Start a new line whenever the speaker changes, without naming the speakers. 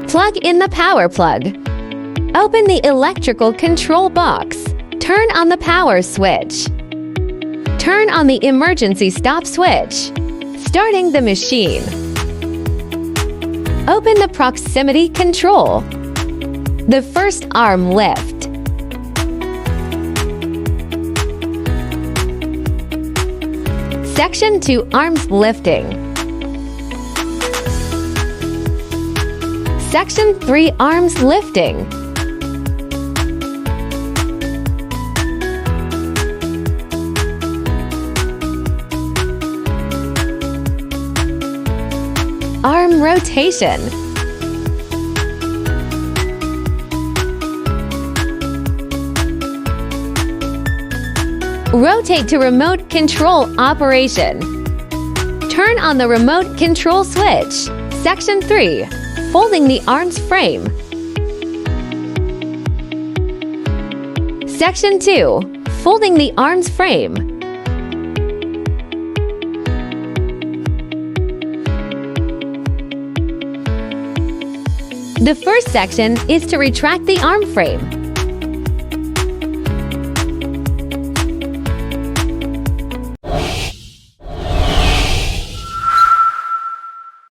Plug in the power plug. Open the electrical control box. Turn on the power switch. Turn on the emergency stop switch. Starting the machine. Open the proximity control. The first arm lift. Section 2 arms lifting. Section 3 arms lifting. Arm rotation. Rotate to remote control operation. Turn on the remote control switch. Section 3. Folding the arms frame. Section 2. Folding the arms frame. The first section is to retract the arm frame.